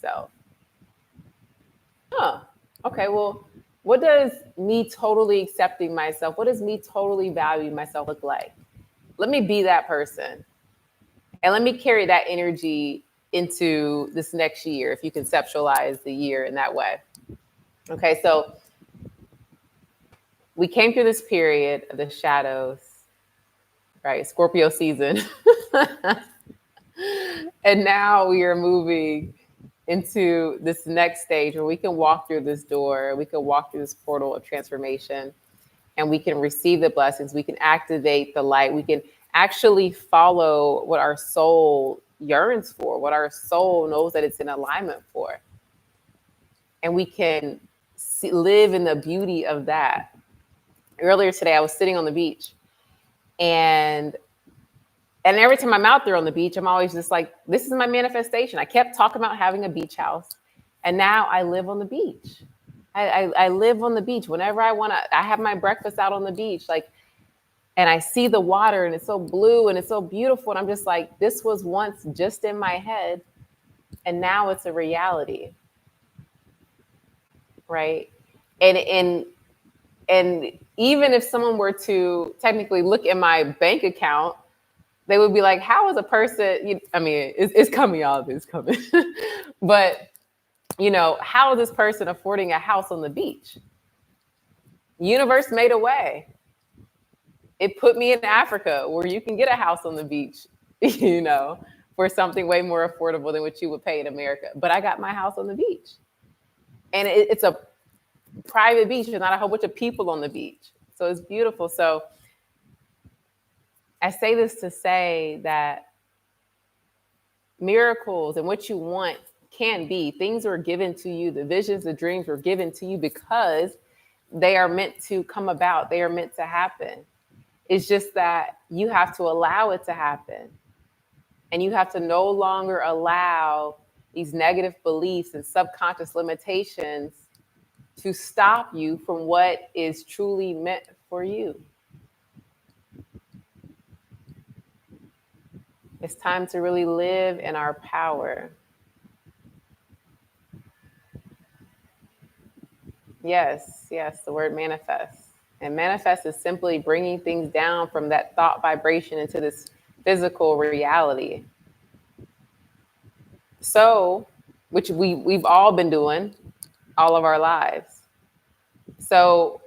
myself. Okay, well, what does me totally accepting myself, what does me totally valuing myself look like? Let me be that person. And let me carry that energy into this next year, if you conceptualize the year in that way. Okay, so we came through this period of the shadows, right? Scorpio season. And now we are moving into this next stage where we can walk through this door, we can walk through this portal of transformation, and we can receive the blessings, we can activate the light, we can actually follow what our soul yearns for, what our soul knows that it's in alignment for. And we can live in the beauty of that. Earlier today, I was sitting on the beach, and every time I'm out there on the beach, I'm always just like, this is my manifestation. I kept talking about having a beach house, and now I live on the beach. I live on the beach whenever I want to. I have my breakfast out on the beach, like, and I see the water, and it's so blue and it's so beautiful. And I'm just like, this was once just in my head, and now it's a reality, right? And even if someone were to technically look at my bank account, they would be like, how is a person, I mean, it's coming, all of it's coming. But, how is this person affording a house on the beach? Universe made a way. It put me in Africa where you can get a house on the beach, for something way more affordable than what you would pay in America. But I got my house on the beach. And it's a private beach. There's not a whole bunch of people on the beach. So it's beautiful. So I say this to say that miracles and what you want can be. Things were given to you. The visions, the dreams were given to you because they are meant to come about. They are meant to happen. It's just that you have to allow it to happen. And you have to no longer allow these negative beliefs and subconscious limitations to stop you from what is truly meant for you. It's time to really live in our power. Yes, the word manifest. And manifest is simply bringing things down from that thought vibration into this physical reality. So, which we've all been doing all of our lives. So,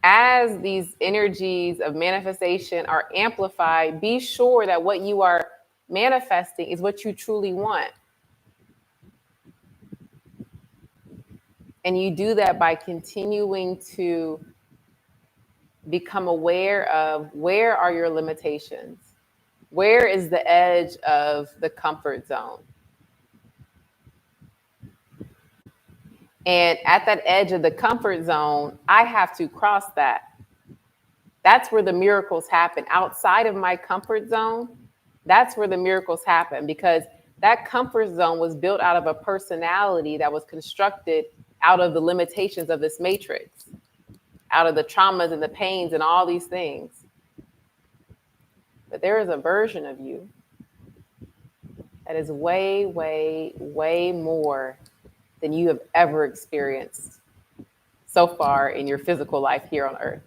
as these energies of manifestation are amplified, be sure that what you are manifesting is what you truly want. And you do that by continuing to become aware of where are your limitations? Where is the edge of the comfort zone? And at that edge of the comfort zone, I have to cross that. That's where the miracles happen. Outside of my comfort zone, that's where the miracles happen, because that comfort zone was built out of a personality that was constructed out of the limitations of this matrix, out of the traumas and the pains and all these things. But there is a version of you that is way, way, way more than you have ever experienced so far in your physical life here on earth.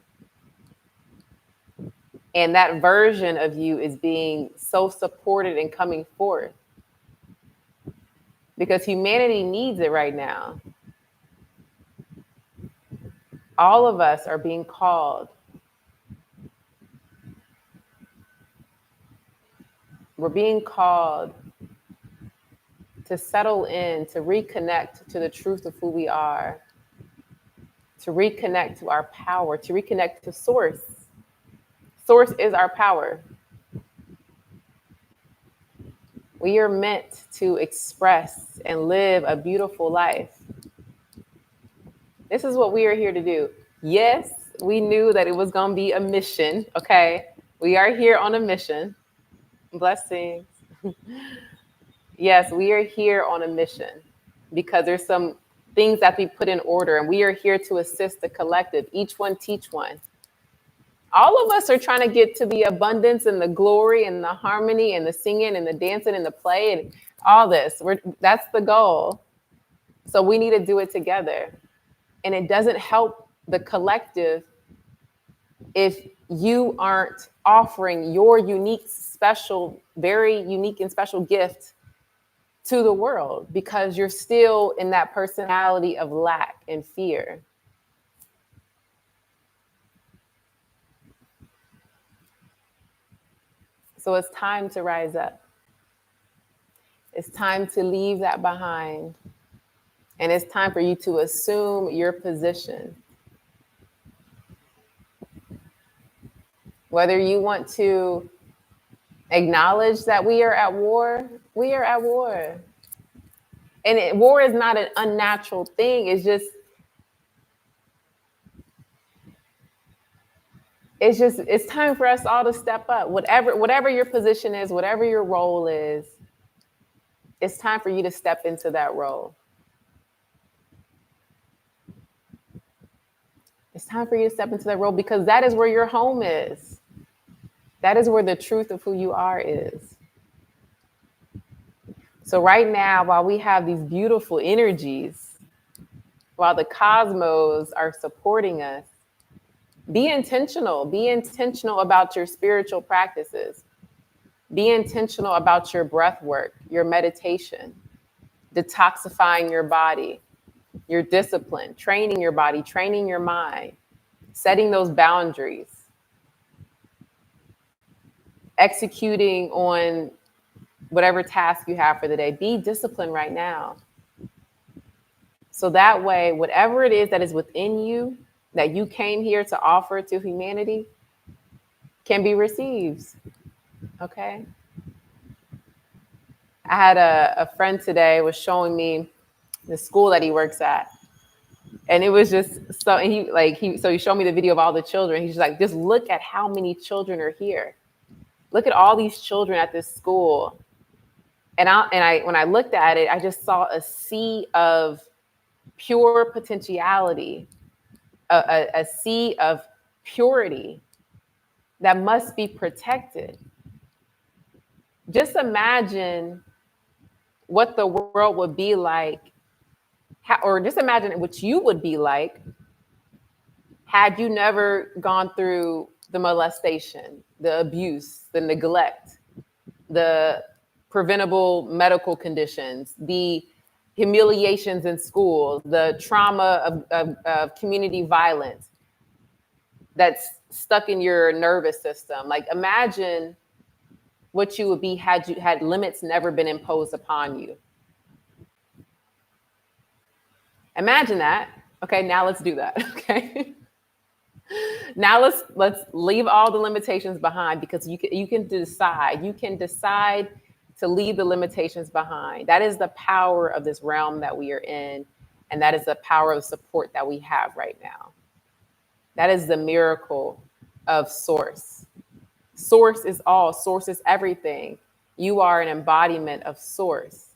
And that version of you is being so supported and coming forth because humanity needs it right now. All of us are being called. We're being called to settle in, to reconnect to the truth of who we are, to reconnect to our power, to reconnect to source. Source is our power. We are meant to express and live a beautiful life. This is what we are here to do. Yes, we knew that it was going to be a mission, okay? We are here on a mission. Blessings. Yes, we are here on a mission because there's some things that we put in order, and we are here to assist the collective. Each one teach one. All of us are trying to get to the abundance and the glory and the harmony and the singing and the dancing and the play and all this. That's the goal. So we need to do it together. And it doesn't help the collective if you aren't offering your unique, special, very unique and special gift to the world, because you're still in that personality of lack and fear. So it's time to rise up. It's time to leave that behind. And it's time for you to assume your position. Whether you want to acknowledge that we are at war, we are at war. And war is not an unnatural thing. It's time for us all to step up. Whatever your position is, whatever your role is, it's time for you to step into that role. It's time for you to step into that role, because that is where your home is. That is where the truth of who you are is. So right now, while we have these beautiful energies, while the cosmos are supporting us, be intentional. Be intentional about your spiritual practices. Be intentional about your breath work, your meditation, detoxifying your body, your discipline, training your body, training your mind, setting those boundaries, executing on whatever task you have for the day. Be disciplined right now. So that way, whatever it is that is within you that you came here to offer to humanity can be received. Okay? I had a friend today was showing me the school that he works at. And it was just so, and he showed me the video of all the children. He's just like, just look at how many children are here. Look at all these children at this school. And when I looked at it, I just saw a sea of pure potentiality, a sea of purity that must be protected. Just imagine what the world would be like, or just imagine what you would be like had you never gone through the molestation, the abuse, the neglect, the preventable medical conditions, the humiliations in schools, the trauma of community violence that's stuck in your nervous system. Like, imagine what you would be had limits never been imposed upon you. Imagine that. Okay, now let's do that. Okay. Now let's leave all the limitations behind, because you can decide to leave the limitations behind. That is the power of this realm that we are in, and that is the power of the support that we have right now. That is the miracle of Source. Source is all. Source is everything. You are an embodiment of Source.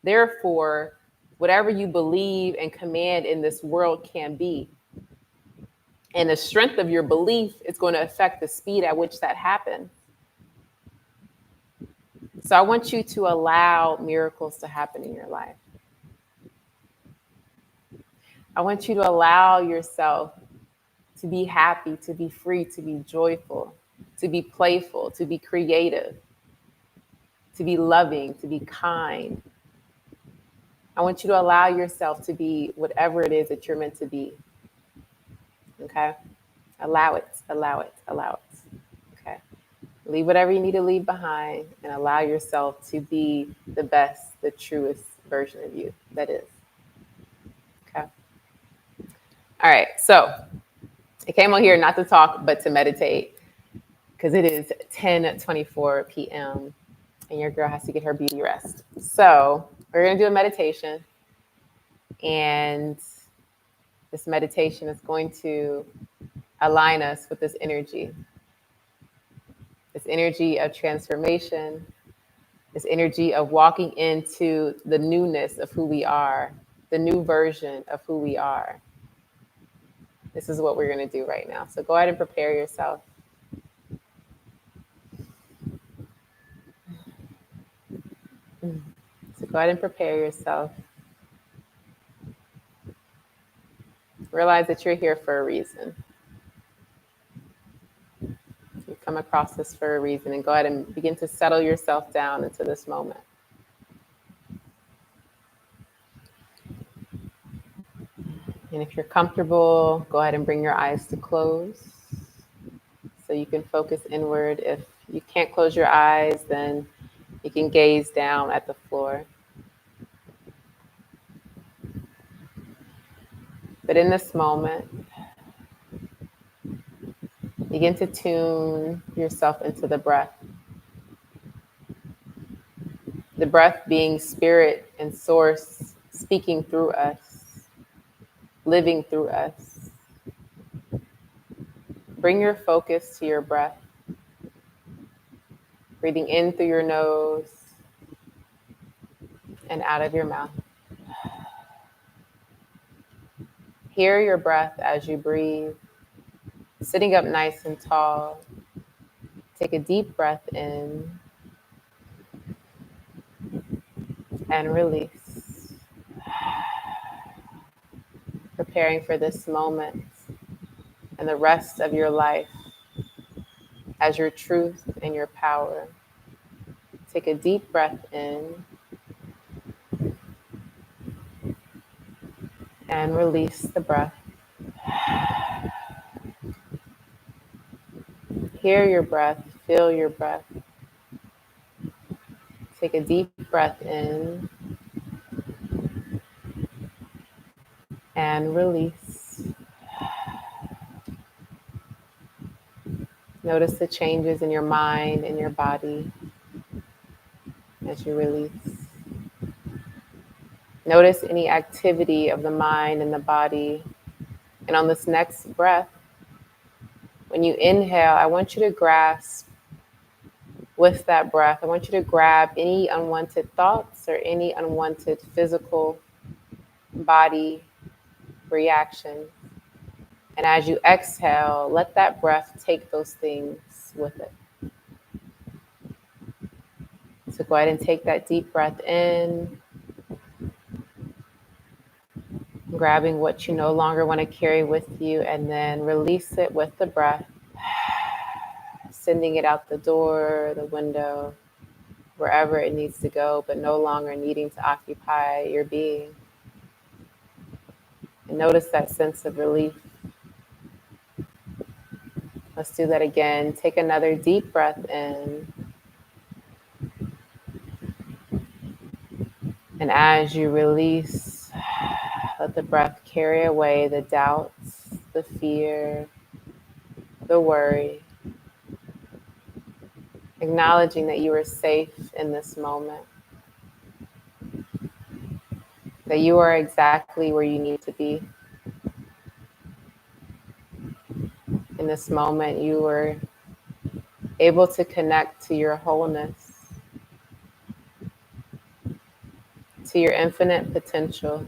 Therefore, whatever you believe and command in this world can be. And the strength of your belief is going to affect the speed at which that happens. So I want you to allow miracles to happen in your life. I want you to allow yourself to be happy, to be free, to be joyful, to be playful, to be creative, to be loving, to be kind. I want you to allow yourself to be whatever it is that you're meant to be. Okay? Allow it, allow it, allow it. Okay? Leave whatever you need to leave behind and allow yourself to be the best, the truest version of you that is. Okay? All right. So I came on here not to talk, but to meditate, because it is 10:24 p.m. and your girl has to get her beauty rest. So we're going to do a meditation, and this meditation is going to align us with this energy of transformation, this energy of walking into the newness of who we are, the new version of who we are, This is what we're going to do right now. So go ahead and prepare yourself. So go ahead and prepare yourself. Realize that you're here for a reason. You come across this for a reason, and go ahead and begin to settle yourself down into this moment. And if you're comfortable, go ahead and bring your eyes to close so you can focus inward. If you can't close your eyes, then you can gaze down at the floor. But in this moment, begin to tune yourself into the breath. The breath being spirit and source speaking through us, living through us. Bring your focus to your breath. Breathing in through your nose and out of your mouth. Hear your breath as you breathe. Sitting up nice and tall. Take a deep breath in and release. Preparing for this moment and the rest of your life as your truth and your power. Take a deep breath in and release the breath. Hear your breath, feel your breath. Take a deep breath in and release. Notice the changes in your mind and your body as you release. Notice any activity of the mind and the body. And on this next breath, when you inhale, I want you to grasp with that breath. I want you to grab any unwanted thoughts or any unwanted physical body reaction. And as you exhale, let that breath take those things with it. So go ahead and take that deep breath in, grabbing what you no longer want to carry with you, and then release it with the breath, sending it out the door, the window, wherever it needs to go, but no longer needing to occupy your being. And notice that sense of relief. Let's do that again. Take another deep breath in. And as you release, let the breath carry away the doubts, the fear, the worry. Acknowledging that you are safe in this moment. That you are exactly where you need to be. In this moment, you are able to connect to your wholeness, to your infinite potential,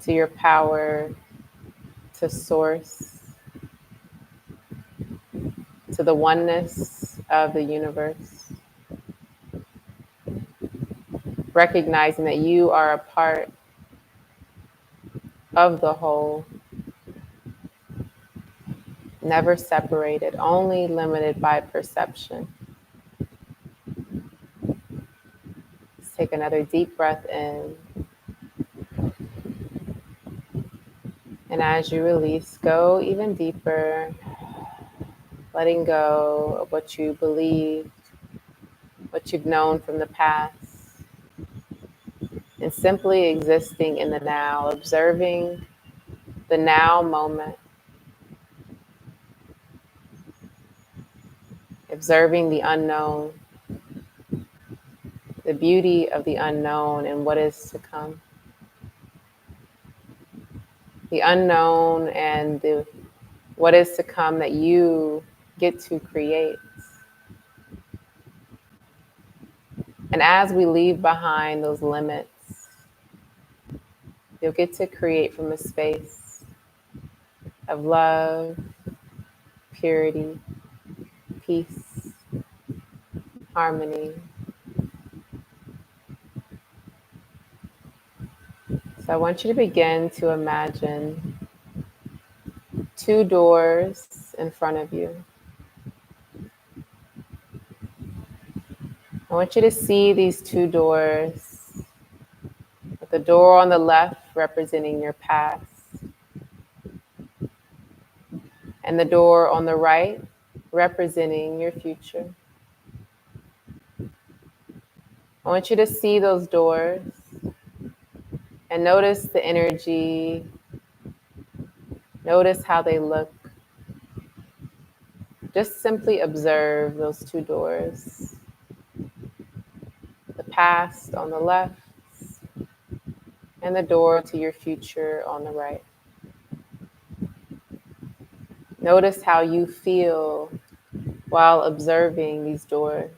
to your power, to source, to the oneness of the universe. Recognizing that you are a part of the whole, never separated, only limited by perception. Let's take another deep breath in. And as you release, go even deeper, letting go of what you believe, what you've known from the past, and simply existing in the now, observing the now moment, observing the unknown, the beauty of the unknown and what is to come. The unknown and what is to come that you get to create. And as we leave behind those limits, you'll get to create from a space of love, purity, peace, harmony. So I want you to begin to imagine 2 doors in front of you. I want you to see these 2 doors, with the door on the left representing your past, and the door on the right representing your future. I want you to see those doors and notice the energy, notice how they look. Just simply observe those 2 doors. The past on the left and the door to your future on the right. Notice how you feel while observing these doors.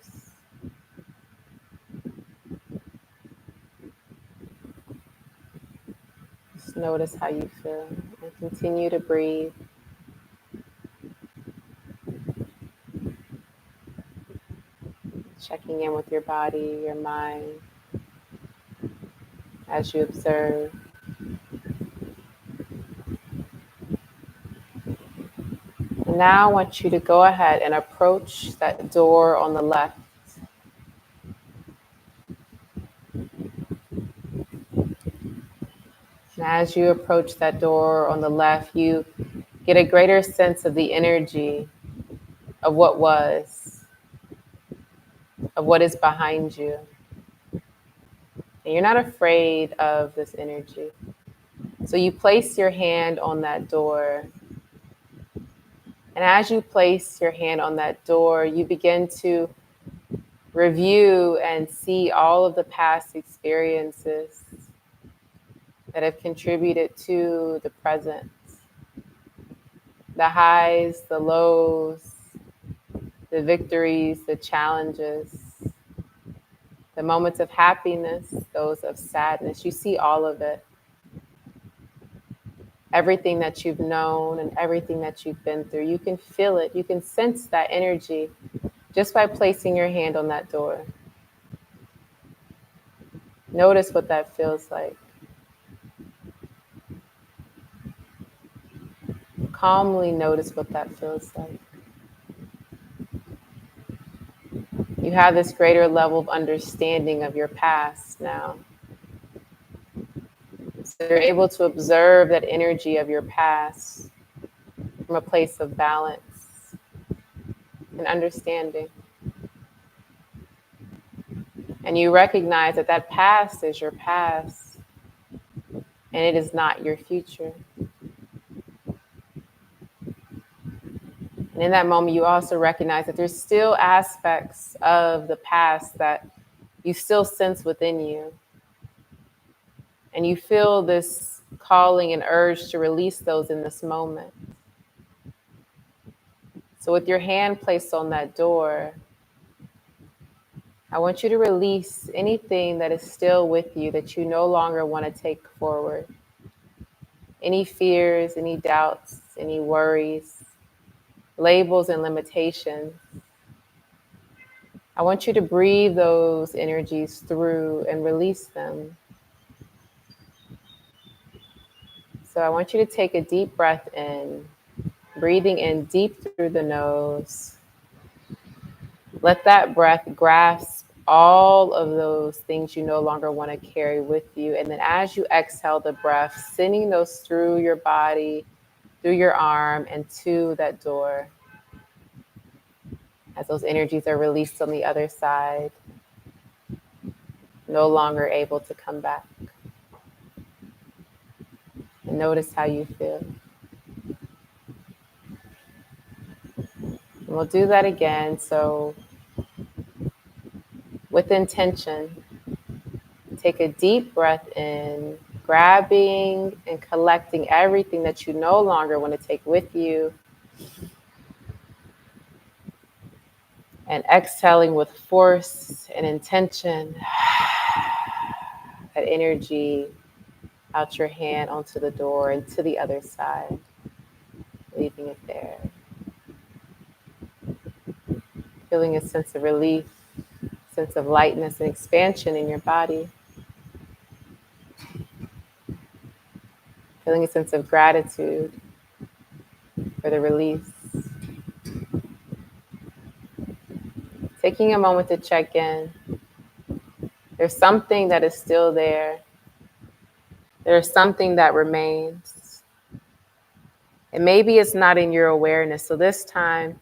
Just notice how you feel and continue to breathe. Checking in with your body, your mind, as you observe. And now I want you to go ahead and approach that door on the left. And as you approach that door on the left, you get a greater sense of the energy of what was, of what is behind you. And you're not afraid of this energy. So you place your hand on that door. And as you place your hand on that door, you begin to review and see all of the past experiences that have contributed to the present. The highs, the lows, the victories, the challenges, the moments of happiness, those of sadness. You see all of it. Everything that you've known and everything that you've been through. You can feel it. You can sense that energy just by placing your hand on that door. Notice what that feels like. Calmly notice what that feels like. You have this greater level of understanding of your past now. So you're able to observe that energy of your past from a place of balance and understanding. And you recognize that that past is your past and it is not your future. And in that moment, you also recognize that there's still aspects of the past that you still sense within you. And you feel this calling and urge to release those in this moment. So with your hand placed on that door, I want you to release anything that is still with you that you no longer want to take forward. Any fears, any doubts, any worries, labels and limitations. I want you to breathe those energies through and release them. So I want you to take a deep breath in, breathing in deep through the nose. Let that breath grasp all of those things you no longer want to carry with you. And then as you exhale the breath, sending those through your body, through your arm, and to that door. As those energies are released on the other side, no longer able to come back. And notice how you feel. And we'll do that again. So with intention, take a deep breath in, grabbing and collecting everything that you no longer want to take with you. And exhaling with force and intention, that energy out your hand onto the door and to the other side. leaving it there. Feeling a sense of relief, sense of lightness and expansion in your body. Feeling a sense of gratitude for the release. Taking a moment to check in. There's something that is still there. There's something that remains. And maybe it's not in your awareness. So this time,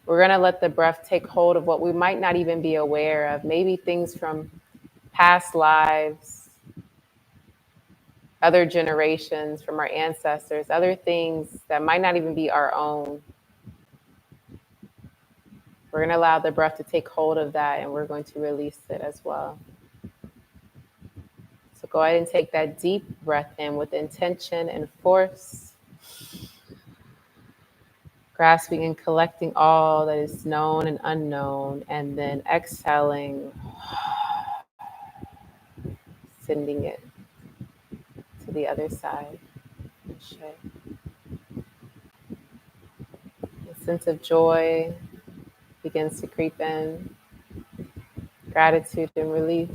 we're going to let the breath take hold of what we might not even be aware of. Maybe things from past lives, other generations, from our ancestors, other things that might not even be our own. We're going to allow the breath to take hold of that, and we're going to release it as well. So go ahead and take that deep breath in with intention and force, grasping and collecting all that is known and unknown, and then exhaling, sending it to the other side. A sense of joy begins to creep in, gratitude and release.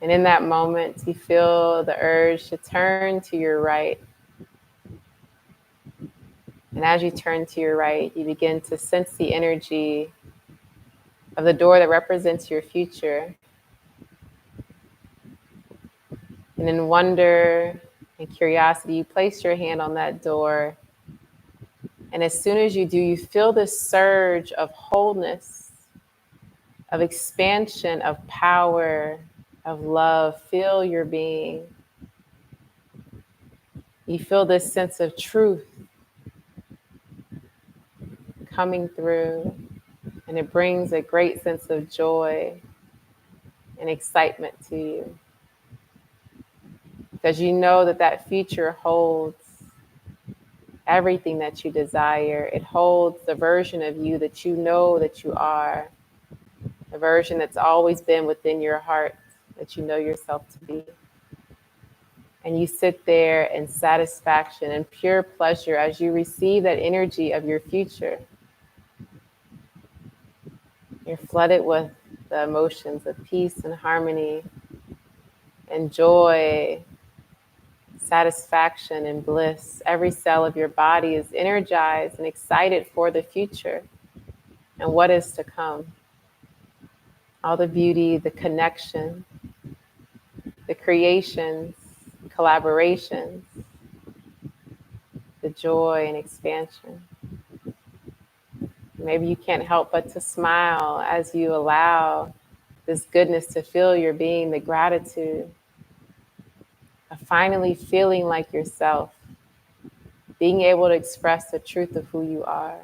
And in that moment, you feel the urge to turn to your right. And as you turn to your right, you begin to sense the energy of the door that represents your future. And in wonder and curiosity, you place your hand on that door. And as soon as you do, you feel this surge of wholeness, of expansion, of power, of love. Feel your being. You feel this sense of truth coming through, and it brings a great sense of joy and excitement to you, because you know that that future holds everything that you desire. It holds the version of you that you know that you are, the version that's always been within your heart, that you know yourself to be. And you sit there in satisfaction and pure pleasure as you receive that energy of your future. You're flooded with the emotions of peace and harmony and joy, satisfaction and bliss. Every cell of your body is energized and excited for the future and what is to come. All the beauty, the connection, the creations, collaborations, the joy and expansion. Maybe you can't help but to smile as you allow this goodness to fill your being, the gratitude of finally feeling like yourself, being able to express the truth of who you are.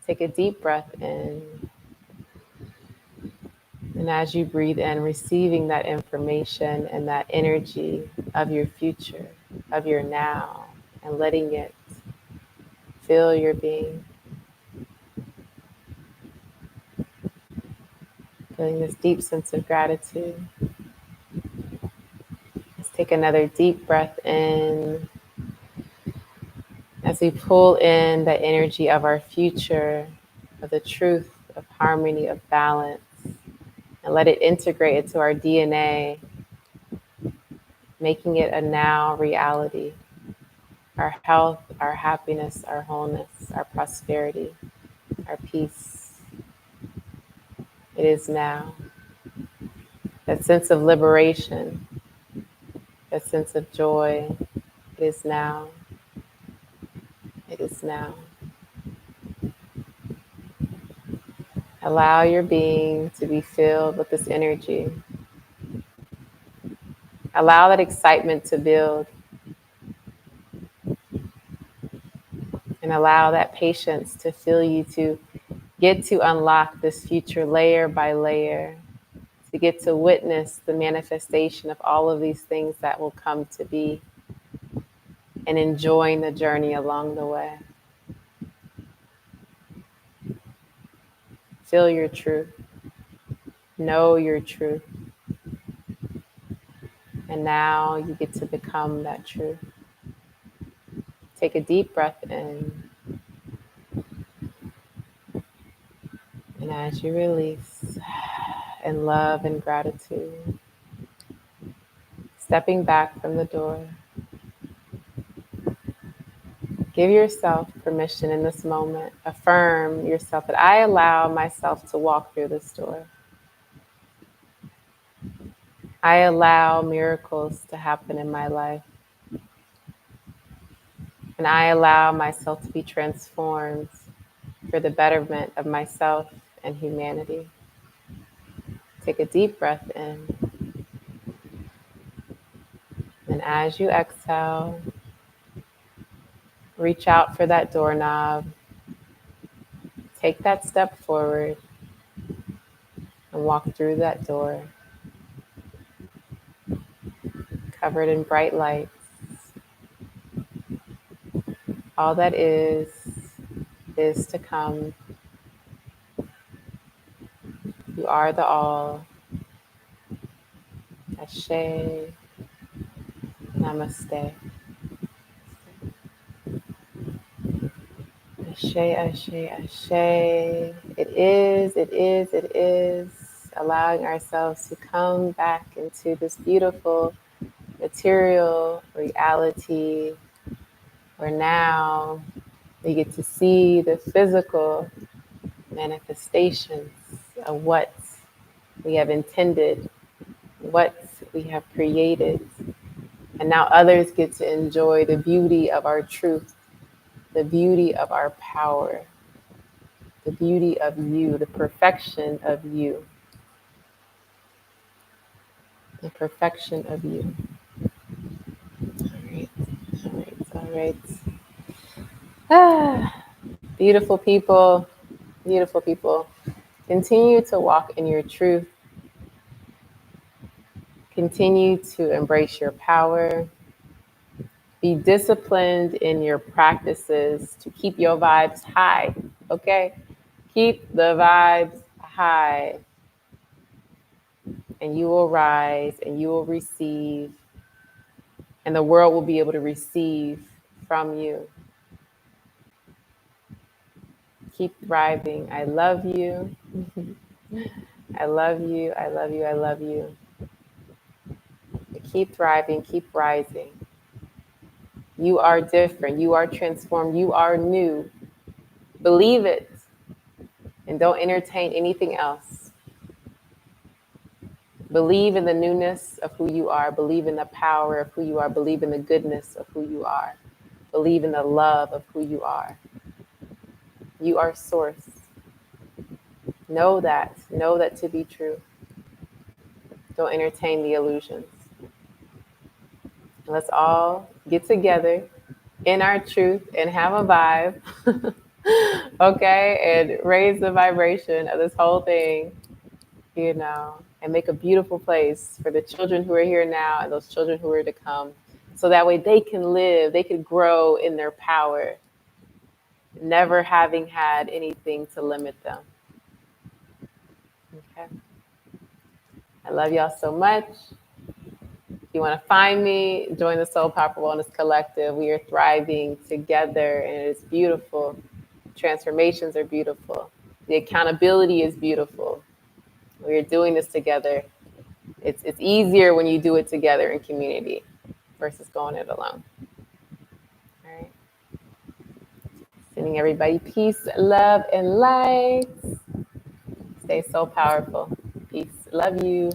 Take a deep breath in. And as you breathe in, receiving that information and that energy of your future, of your now, and letting it fill your being. Feeling this deep sense of gratitude. Let's take another deep breath in as we pull in the energy of our future, of the truth, of harmony, of balance, and let it integrate into our DNA, making it a now reality. Our health, our happiness, our wholeness, our prosperity, our peace. It is now. That sense of liberation, that sense of joy, it is now. It is now. Allow your being to be filled with this energy. Allow that excitement to build. And allow that patience to fill you to get to unlock this future layer by layer, to get to witness the manifestation of all of these things that will come to be, and enjoying the journey along the way. Feel your truth. Know your truth. And now you get to become that truth. Take a deep breath in. And as you release in love and gratitude, stepping back from the door, give yourself permission in this moment. Affirm yourself that I allow myself to walk through this door. I allow miracles to happen in my life. And I allow myself to be transformed for the betterment of myself and humanity. Take a deep breath in. And as you exhale, reach out for that doorknob. Take that step forward and walk through that door, covered in bright lights. All that is to come. You are the all. Ashe, namaste. Ashe, ashe, ashe. It is, it is, it is. Allowing ourselves to come back into this beautiful material reality where now we get to see the physical manifestations of what we have intended, what we have created. And now others get to enjoy the beauty of our truth, the beauty of our power, the beauty of you, the perfection of you, the perfection of you. All right, all right, all right. Beautiful people, beautiful people. Continue to walk in your truth. Continue to embrace your power. Be disciplined in your practices to keep your vibes high, okay? Keep the vibes high, and you will rise and you will receive, and the world will be able to receive from you. Keep thriving. I love you. I love you. I love you. I love you. Keep thriving. Keep rising. You are different. You are transformed. You are new. Believe it and don't entertain anything else. Believe in the newness of who you are. Believe in the power of who you are. Believe in the goodness of who you are. Believe in the love of who you are. You are source. Know that. Know that to be true. Don't entertain the illusions. Let's all get together in our truth and have a vibe. Okay? And raise the vibration of this whole thing, and make a beautiful place for the children who are here now and those children who are to come. So that way they can live, they can grow in their power, never having had anything to limit them. Okay. I love y'all so much. If you want to find me, join the Soul Power Wellness Collective. We are thriving together and it is beautiful. Transformations are beautiful. The accountability is beautiful. We are doing this together. It's easier when you do it together in community versus going it alone. All right. Sending everybody peace, love, and light. Stay so powerful. Peace. Love you.